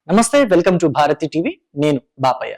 నమస్తే, welcome to Bharati TV. నేను Bapayya.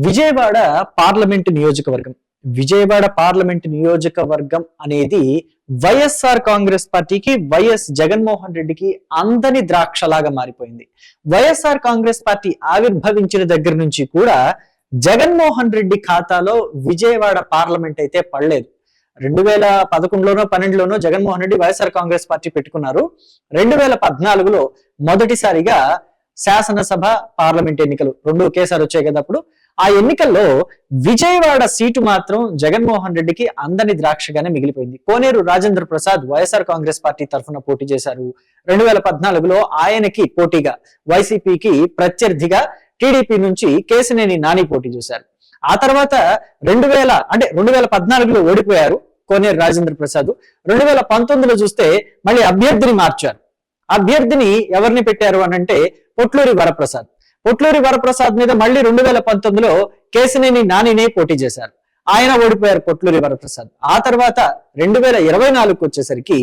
Vijayawada parliament నియోజకవర్గం విజయవాడ పార్లమెంటు నియోజకవర్గం అనేది వైఎస్ఆర్ కాంగ్రెస్ పార్టీకి, వైఎస్ జగన్మోహన్ రెడ్డికి అందని ద్రాక్షలాగా మారిపోయింది. వైఎస్ఆర్ కాంగ్రెస్ పార్టీ ఆవిర్భవించిన దగ్గర నుంచి కూడా జగన్మోహన్ రెడ్డి ఖాతాలో విజయవాడ పార్లమెంట్ అయితే పడలేదు. 2011లోనో 12లోనో జగన్మోహన్ రెడ్డి వైఎస్ఆర్ కాంగ్రెస్ పార్టీ పెట్టుకున్నారు. 2014లో మొదటిసారిగా శాసనసభ, పార్లమెంట్ ఎన్నికలు రెండు ఒకేసారి వచ్చాయి కదా. అప్పుడు ఆ ఎన్నికల్లో విజయవాడ సీటు మాత్రం జగన్మోహన్ రెడ్డికి అందని ద్రాక్షగానే మిగిలిపోయింది. కోనేరు రాజేంద్ర ప్రసాద్ వైఎస్ఆర్ కాంగ్రెస్ పార్టీ తరఫున పోటీ చేశారు. 2014లో ఆయనకి పోటీగా, వైసీపీకి ప్రత్యర్థిగా టీడీపీ నుంచి కేశినేని నాని పోటీ చేశారు. ఆ తర్వాత 2014లో ఓడిపోయారు కోనేరు రాజేంద్ర ప్రసాద్. 2019లో చూస్తే మళ్ళీ అభ్యర్థిని మార్చారు. అభ్యర్థిని ఎవరిని పెట్టారు అనంటే పొట్లూరి వరప్రసాద్. పొట్లూరి వరప్రసాద్ మీద మళ్ళీ 2019లో కేశినేని నానినే పోటీ చేశారు. ఆయన ఓడిపోయారు పొట్లూరి వరప్రసాద్. ఆ తర్వాత 2024కు వచ్చేసరికి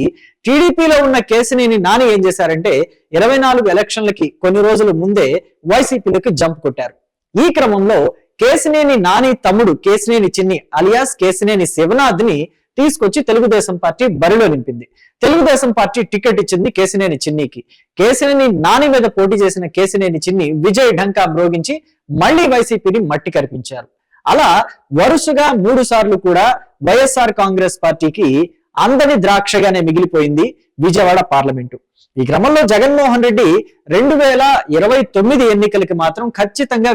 టీడీపీలో ఉన్న కేశినేని నాని ఏం చేశారంటే 24 ఎలక్షన్లకి కొన్ని రోజుల ముందే వైసీపీలోకి జంప్ కొట్టారు. ఈ క్రమంలో కేశినేని నాని తమ్ముడు కేశినేని చిన్ని అలియాస్ కేశినేని శివనాథ్ ని తీసుకొచ్చి తెలుగుదేశం పార్టీ బరిలో నింపింది. తెలుగుదేశం పార్టీ టికెట్ ఇచ్చింది కేశినేని చిన్నికి. కేశినేని నాని మీద పోటీ చేసిన కేశినేని చిన్ని విజయ్ ఢంకా మ్రోగించి మళ్లీ వైసీపీని మట్టి కరిపించారు. అలా వరుసగా 3 సార్లు కూడా వైఎస్ఆర్ కాంగ్రెస్ పార్టీకి అందని ద్రాక్షగానే మిగిలిపోయింది విజయవాడ పార్లమెంటు. ఈ క్రమంలో జగన్మోహన్ రెడ్డి 2029 ఎన్నికలకి మాత్రం ఖచ్చితంగా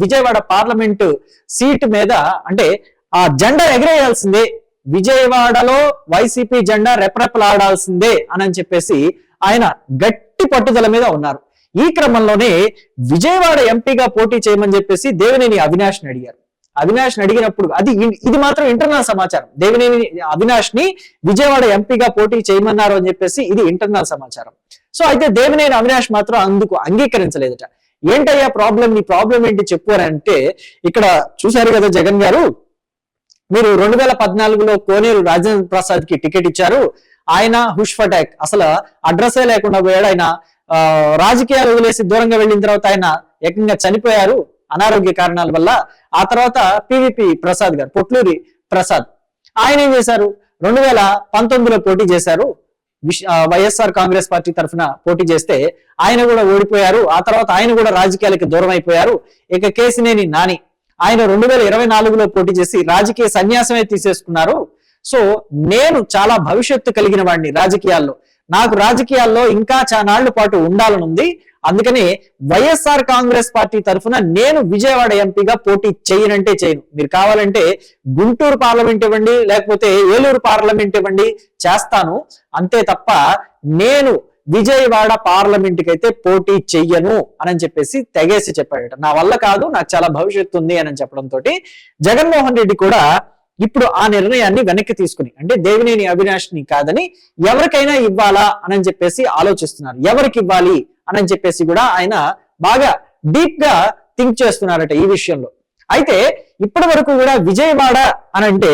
విజయవాడ పార్లమెంటు సీటు మీద అంటే ఆ జెండా ఎగరేయాల్సిందే, విజయవాడలో వైసీపీ జెండా రెపరెపలాడాల్సిందే అని చెప్పేసి ఆయన గట్టి పట్టుదల మీద ఉన్నారు. ఈ క్రమంలోనే విజయవాడ ఎంపీగా పోటీ చేయమని చెప్పేసి దేవినేని అవినాష్ ని అడిగారు. అవినాష్ ని అడిగినప్పుడు ఇది మాత్రం ఇంటర్నల్ సమాచారం. దేవినేని అవినాష్ ని విజయవాడ ఎంపీగా పోటీ చేయమన్నారు అని చెప్పేసి ఇది ఇంటర్నల్ సమాచారం. సో అయితే దేవినేని అవినాష్ మాత్రం అందుకు అంగీకరించలేదట. ఏంటయ్యా ప్రాబ్లం, నీ ప్రాబ్లం ఏంటి చెప్పు అని అంటే, ఇక్కడ చూశారు కదా జగన్ గారు, మీరు 2014లో కోనేరు రాజేంద్ర ప్రసాద్ కి టికెట్ ఇచ్చారు. ఆయన హుష్ ఫటాక్, అసలు అడ్రస్సే లేకుండా పోయాడు. ఆయన రాజకీయాలు వదిలేసి దూరంగా వెళ్ళిన తర్వాత ఆయన ఏకంగా చనిపోయారు అనారోగ్య కారణాల వల్ల. ఆ తర్వాత పివిపి ప్రసాద్ గారు, పొట్లూరి ప్రసాద్, ఆయన ఏం చేశారు, 2019లో పోటీ చేశారు. వైఎస్ఆర్ కాంగ్రెస్ పార్టీ తరఫున పోటీ చేస్తే ఆయన కూడా ఓడిపోయారు. ఆ తర్వాత ఆయన కూడా రాజకీయాలకు దూరం అయిపోయారు. ఇక కేశినేని నాని, ఆయన 2024లో పోటీ చేసి రాజకీయ సన్యాసమే తీసేసుకున్నారు. సో నేను చాలా భవిష్యత్తు కలిగిన వాడిని రాజకీయాల్లో, నాకు రాజకీయాల్లో ఇంకా చానాళ్ల పాటు ఉండాలనుంది. అందుకని వైఎస్ఆర్ కాంగ్రెస్ పార్టీ తరఫున నేను విజయవాడ ఎంపీగా పోటీ చేయనంటే చేయను, మీరు కావాలంటే గుంటూరు పార్లమెంట్ ఇవ్వండి, లేకపోతే ఏలూరు పార్లమెంట్ ఇవ్వండి, చేస్తాను, అంతే తప్ప నేను విజయవాడ పార్లమెంట్ కి అయితే పోటీ చెయ్యను అని చెప్పేసి తెగేసి చెప్పాడట. నా వల్ల కాదు, నాకు చాలా భవిష్యత్తు ఉంది అని చెప్పడంతో జగన్మోహన్ రెడ్డి కూడా ఇప్పుడు ఆ నిర్ణయాన్ని వెనక్కి తీసుకుని, అంటే దేవినేని అవినాష్ ని కాదని ఎవరికైనా ఇవ్వాలా అని చెప్పేసి ఆలోచిస్తున్నారు. ఎవరికి ఇవ్వాలి అని చెప్పేసి కూడా ఆయన బాగా డీప్ గా థింక్ చేస్తున్నారట ఈ విషయంలో. అయితే ఇప్పటి వరకు కూడా విజయవాడ అనంటే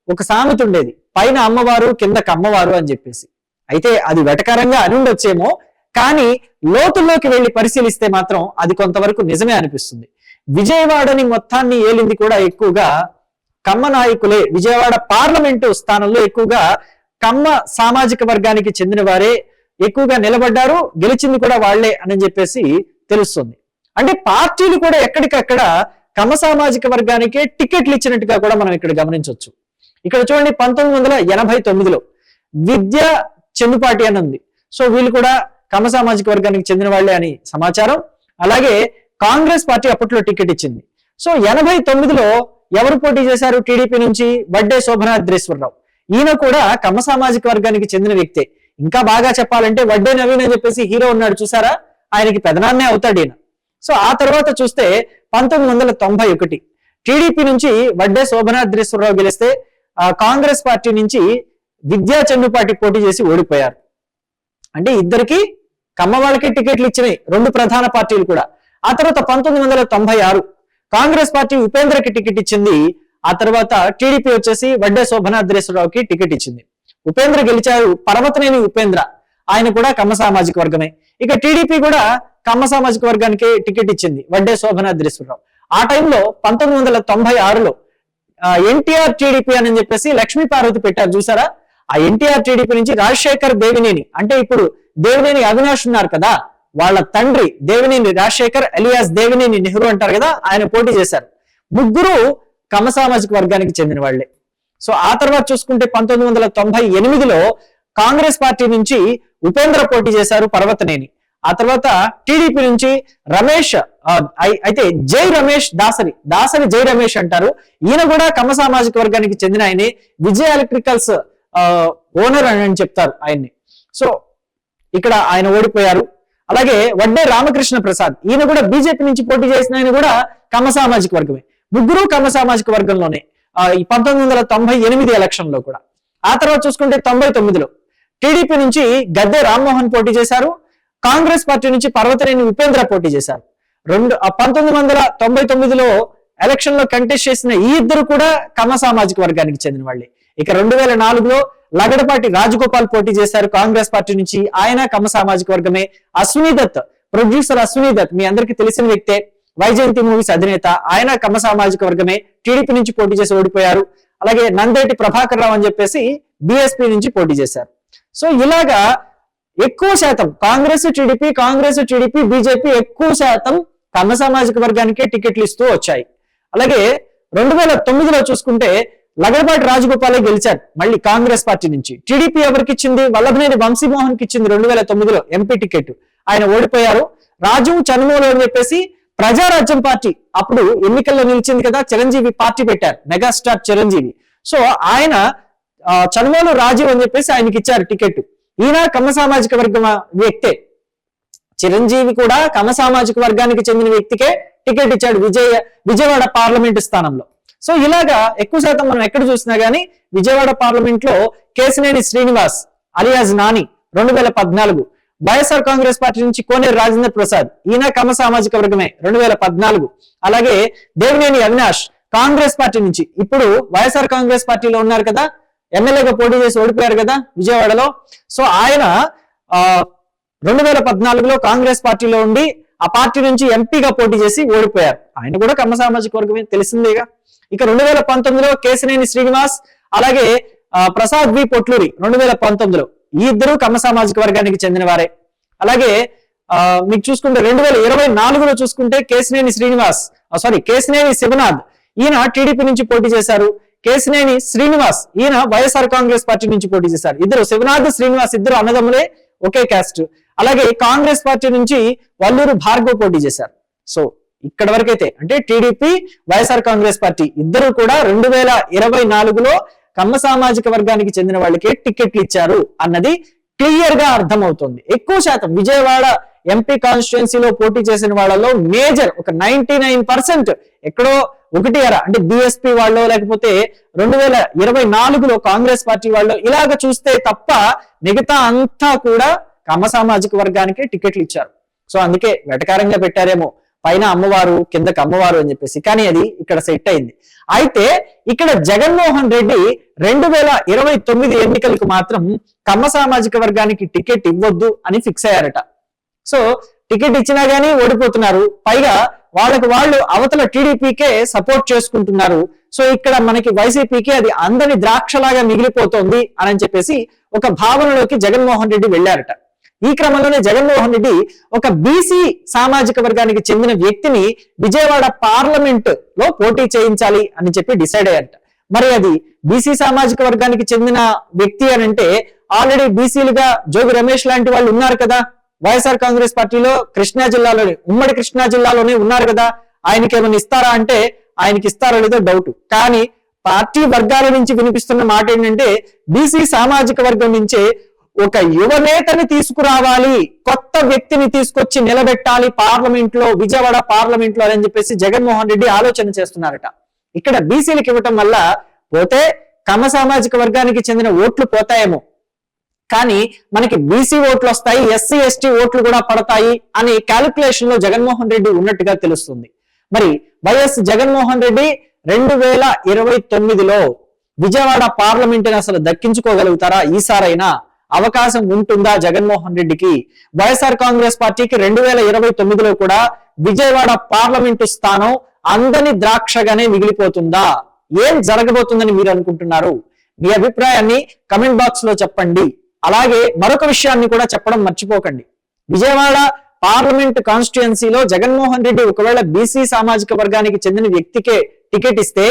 ఒక సామెత ఉండేది, పైన అమ్మవారు కింద కమ్మవారు అని చెప్పేసి. అయితే అది వెటకారంగా అని ఉండొచ్చేమో, కానీ లోతుల్లోకి వెళ్లి పరిశీలిస్తే మాత్రం అది కొంతవరకు నిజమే అనిపిస్తుంది. విజయవాడని మొత్తాన్ని ఏలింది కూడా ఎక్కువగా కమ్మ నాయకులే. విజయవాడ పార్లమెంటు స్థానంలో ఎక్కువగా కమ్మ సామాజిక వర్గానికి చెందిన వారే ఎక్కువగా నిలబడ్డారు, గెలిచింది కూడా వాళ్లే అని చెప్పేసి తెలుస్తుంది. అంటే పార్టీలు కూడా ఎక్కడికక్కడ కమ్మ సామాజిక వర్గానికే టికెట్లు ఇచ్చినట్టుగా కూడా మనం ఇక్కడ గమనించవచ్చు. ఇక్కడ చూడండి, 1989లో విద్యా చెన్నుపాటి అని ఉంది. సో వీళ్ళు కూడా కమ్మ సామాజిక వర్గానికి చెందిన వాళ్లే అని సమాచారం. అలాగే కాంగ్రెస్ పార్టీ అప్పట్లో టికెట్ ఇచ్చింది. సో 89లో ఎవరు పోటీ చేశారు టీడీపీ నుంచి? వడ్డే శోభనాద్రేశ్వరరావు. ఈయన కూడా కమ్మ సామాజిక వర్గానికి చెందిన వ్యక్తే. ఇంకా బాగా చెప్పాలంటే వడ్డే నవీన్ అని చెప్పేసి హీరో ఉన్నాడు చూసారా, ఆయనకి పెదనాన్నే అవుతాడు ఈయన. సో ఆ తర్వాత చూస్తే 1991 టీడీపీ నుంచి వడ్డే శోభనాద్రేశ్వరరావు గెలిస్తే కాంగ్రెస్ పార్టీ నుంచి విద్యా చెన్నుపాటి పోటీ చేసి ఓడిపోయారు. అంటే ఇద్దరికి కమ్మ వాళ్ళకి టికెట్లు ఇచ్చినాయి రెండు ప్రధాన పార్టీలు కూడా. ఆ తర్వాత 1996 కాంగ్రెస్ పార్టీ ఉపేంద్రకి టికెట్ ఇచ్చింది. ఆ తర్వాత టీడీపీ వచ్చేసి వడ్డే శోభనాద్రేశ్వరరావుకి టికెట్ ఇచ్చింది. ఉపేంద్ర గెలిచారు, పర్వతనేని ఉపేంద్ర. ఆయన కూడా కమ్మ సామాజిక వర్గమే. ఇక టీడీపీ కూడా కమ్మ సామాజిక వర్గానికి టికెట్ ఇచ్చింది, వడ్డే శోభనాద్రీశ్వరరావు. ఆ టైంలో 1996లో ఎన్టీఆర్ టీడీపీ అని చెప్పేసి లక్ష్మీ పార్వతి పెట్టారు చూసారా. ఆ ఎన్టీఆర్ టీడీపీ నుంచి రాజశేఖర్ దేవినేని, అంటే ఇప్పుడు దేవినేని అవినాష్ ఉన్నారు కదా, వాళ్ళ తండ్రి దేవినేని రాజశేఖర్ అలియాస్ దేవినేని నెహ్రూ అంటారు కదా, ఆయన పోటీ చేశారు. ముగ్గురు కమ్మ సామాజిక వర్గానికి చెందిన వాళ్లే. సో ఆ తర్వాత చూసుకుంటే 1998లో కాంగ్రెస్ పార్టీ నుంచి ఉపేంద్ర పోటీ చేశారు, పర్వతనేని. ఆ తర్వాత టీడీపీ నుంచి రమేష్, అయితే జై రమేష్ దాసరి జై రమేష్ అంటారు, ఈయన కూడా కమ్మ సామాజిక వర్గానికి చెందిన ఆయనే. విజయ్ ఎలక్ట్రికల్స్ ఓనర్ అని చెప్తారు ఆయన్ని. సో ఇక్కడ ఆయన ఓడిపోయారు. అలాగే వడ్డే రామకృష్ణ ప్రసాద్, ఈయన కూడా బీజేపీ నుంచి పోటీ చేసిన ఆయన కూడా కమ్మ సామాజిక వర్గమే. ముగ్గురు కమ్మ సామాజిక వర్గంలోనే ఈ 1998 ఎలక్షన్ లో కూడా. ఆ తర్వాత చూసుకుంటే 99లో టీడీపీ నుంచి గద్దె రామ్మోహన్ పోటీ చేశారు, కాంగ్రెస్ పార్టీ నుంచి పర్వతనేని ఉపేంద్ర పోటీ చేశారు. 1999లో ఎలక్షన్ లో కంటెస్ట్ చేసిన ఈ ఇద్దరు కూడా కమ్మ సామాజిక వర్గానికి చెందిన వాళ్ళే. ఇక 2004లో లగడపాటి రాజగోపాల్ పోటీ చేశారు కాంగ్రెస్ పార్టీ నుంచి, ఆయన కమ్మ సామాజిక వర్గమే. అశ్విని దత్, ప్రొడ్యూసర్ అశ్విని దత్ మీ అందరికి తెలిసిన వ్యక్తే, వైజయంతి మూవీస్ అధినేత, ఆయన కమ్మ సామాజిక వర్గమే, టీడీపీ నుంచి పోటీ చేసి ఓడిపోయారు. అలాగే నందేటి ప్రభాకర్ రావు అని చెప్పేసి బీఎస్పీ నుంచి పోటీ చేశారు. సో ఇలాగా ఎక్కువ శాతం కాంగ్రెస్ టీడీపీ బీజేపీ ఎక్కువ శాతం కమ్మ సామాజిక వర్గానికే టికెట్లు ఇస్తూ వచ్చాయి. అలాగే 2009లో చూసుకుంటే లగడపాటి రాజగోపాలే గెలిచారు మళ్ళీ కాంగ్రెస్ పార్టీ నుంచి. టీడీపీ ఎవరికి ఇచ్చింది? వల్లభనేని వంశీమోహన్ కి ఇచ్చింది 2009లో ఎంపీ టికెట్, ఆయన ఓడిపోయారు. రాజు చనుమోలు అని చెప్పేసి ప్రజారాజ్యం పార్టీ అప్పుడు ఎన్నికల్లో నిలిచింది కదా, చిరంజీవి పార్టీ పెట్టారు, మెగాస్టార్ చిరంజీవి. సో ఆయన చనుమోలు రాజు అని చెప్పేసి ఆయనకి ఇచ్చారు టికెట్. ఈయన కమ్మ సామాజిక వర్గం వ్యక్తే, చిరంజీవి కూడా కమ్మ సామాజిక వర్గానికి చెందిన వ్యక్తికే టికెట్ ఇచ్చాడు విజయవాడ పార్లమెంటు స్థానంలో. సో ఇలాగా ఎక్కువ శాతం మనం ఎక్కడ చూసినా గానీ విజయవాడ పార్లమెంట్ లో కేసినేని శ్రీనివాస్ అలియాజ్ నాని 2014, వైఎస్ఆర్ కాంగ్రెస్ పార్టీ నుంచి కోనేరు రాజేంద్ర ప్రసాద్, ఈయన కమ్మ సామాజిక వర్గమే 2014. అలాగే దేవినేని అవినాష్ కాంగ్రెస్ పార్టీ నుంచి, ఇప్పుడు వైఎస్ఆర్ కాంగ్రెస్ పార్టీలో ఉన్నారు కదా, ఎమ్మెల్యేగా పోటీ చేసి ఓడిపోయారు కదా విజయవాడలో. సో ఆయన 2014లో కాంగ్రెస్ పార్టీలో ఉండి ఆ పార్టీ నుంచి ఎంపీగా పోటీ చేసి ఓడిపోయారు, ఆయన కూడా కమ్మ సామాజిక వర్గమే, తెలిసిందేగా. ఇక 2019లో కేసినేని శ్రీనివాస్, అలాగే ప్రసాద్ వి పొట్లూరి 2019లో, ఈ ఇద్దరు కమ్మ సామాజిక వర్గానికి చెందిన వారే. అలాగే మీకు చూసుకుంటే 2024లో చూసుకుంటే కేసినేని శివనాథ్, ఈయన టీడీపీ నుంచి పోటీ చేశారు. కేసినేని శ్రీనివాస్, ఈయన వైఎస్ఆర్ కాంగ్రెస్ పార్టీ నుంచి పోటీ చేశారు. ఇద్దరు శివనాథ్ శ్రీనివాస్ ఇద్దరు అన్నదమ్ములే, ఒకే క్యాస్ట్. అలాగే కాంగ్రెస్ పార్టీ నుంచి వల్లూరు భార్గవ్ పోటీ చేశారు. సో ఇక్కడ వరకైతే అంటే టీడీపీ వైఎస్ఆర్ కాంగ్రెస్ పార్టీ ఇద్దరు కూడా 2024లో కమ్మ సామాజిక వర్గానికి చెందిన వాళ్ళకే టికెట్లు ఇచ్చారు అన్నది క్లియర్ గా అర్థమవుతుంది. ఎక్కువ శాతం విజయవాడ ఎంపీ కాన్స్టిట్యుయెన్సీలో పోటీ చేసిన వాళ్ళలో మేజర్ ఒక 99% ఎక్కడో ఒకటి అంటే బీఎస్పీ వాళ్ళు, లేకపోతే 2024లో కాంగ్రెస్ పార్టీ వాళ్ళు, ఇలాగ చూస్తే తప్ప మిగతా అంతా కూడా కమ్మ సామాజిక వర్గానికి టికెట్లు ఇచ్చారు. సో అందుకే వెటకారంగా పెట్టారేమో, పైన అమ్మవారు కిందకి అమ్మవారు అని చెప్పేసి, కానీ అది ఇక్కడ సెట్ అయింది. అయితే ఇక్కడ జగన్మోహన్ రెడ్డి 2029 ఎన్నికలకు మాత్రం కమ్మ సామాజిక వర్గానికి టికెట్ ఇవ్వద్దు అని ఫిక్స్ అయ్యారట. సో టికెట్ ఇచ్చినా గానీ ఓడిపోతున్నారు, పైగా వాళ్ళకు వాళ్ళు అవతల టీడీపీకే సపోర్ట్ చేసుకుంటున్నారు. సో ఇక్కడ మనకి వైసీపీకి అది అందని ద్రాక్షలాగా మిగిలిపోతుంది అని చెప్పేసి ఒక భావనలోకి జగన్మోహన్ రెడ్డి వెళ్ళారట. ఈ క్రమంలోనే జగన్మోహన్ రెడ్డి ఒక బీసీ సామాజిక వర్గానికి చెందిన వ్యక్తిని విజయవాడ పార్లమెంట్ లో పోటీ చేయించాలి అని చెప్పి డిసైడ్ అయ్యారట. మరి అది బీసీ సామాజిక వర్గానికి చెందిన వ్యక్తి అని అంటే ఆల్రెడీ బీసీలుగా జోగి రమేష్ లాంటి వాళ్ళు ఉన్నారు కదా వైఎస్ఆర్ కాంగ్రెస్ పార్టీలో, కృష్ణా జిల్లాలోనే, ఉమ్మడి కృష్ణా జిల్లాలోనే ఉన్నారు కదా, ఆయనకి ఏమైనా ఇస్తారా అంటే ఆయనకి ఇస్తారో లేదో డౌట్. కానీ పార్టీ వర్గాల నుంచి వినిపిస్తున్న మాట ఏంటంటే బీసీ సామాజిక వర్గం నుంచే ఒక యువనేతని తీసుకురావాలి, కొత్త వ్యక్తిని తీసుకొచ్చి నిలబెట్టాలి పార్లమెంట్ లో, విజయవాడ పార్లమెంట్ లో అని చెప్పేసి జగన్మోహన్ రెడ్డి ఆలోచన చేస్తున్నారట. ఇక్కడ బీసీలకు ఇవ్వటం వల్ల పోతే కమ్మ సామాజిక వర్గానికి చెందిన ఓట్లు పోతాయేమో, కానీ మనకి బీసీ ఓట్లు వస్తాయి, ఎస్సీ ఎస్టీ ఓట్లు కూడా పడతాయి అనే క్యాలిక్యులేషన్ లో జగన్మోహన్ రెడ్డి ఉన్నట్టుగా తెలుస్తుంది. మరి వైఎస్ జగన్మోహన్ రెడ్డి 2029లో విజయవాడ పార్లమెంట్ అసలు దక్కించుకోగలుగుతారా ఈసారైనా అవకాశం ఉంటుందా జగన్మోహన్ రెడ్డికి? వైఎస్ఆర్ కాంగ్రెస్ పార్టీకి 2029లో కూడా విజయవాడ పార్లమెంటు స్థానం అందని ద్రాక్షగానే మిగిలిపోతుందా? ఏం జరగబోతుందని మీరు అనుకుంటున్నారు? మీ అభిప్రాయాన్ని కమెంట్ బాక్స్ లో చెప్పండి. అలాగే మరొక విషయాన్ని కూడా చెప్పడం మర్చిపోకండి. విజయవాడ పార్లమెంట్ కాన్స్టిట్యుయెన్సీలో జగన్మోహన్ రెడ్డి ఒకవేళ బీసీ సామాజిక వర్గానికి చెందిన వ్యక్తికే టికెట్ ఇస్తే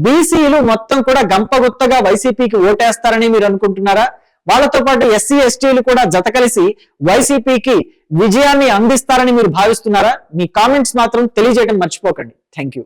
బీసీలు మొత్తం కూడా గంపగుత్తగా వైసీపీకి ఓటేస్తారని మీరు అనుకుంటున్నారా? వాళ్ళతో పాటు ఎస్సీ ఎస్టీలు కూడా జత కలిసి వైసీపీకి విజయాన్ని అందిస్తారని మీరు భావిస్తున్నారా? మీ కామెంట్స్ మాత్రం తెలియజేయడం మర్చిపోకండి. Thank you.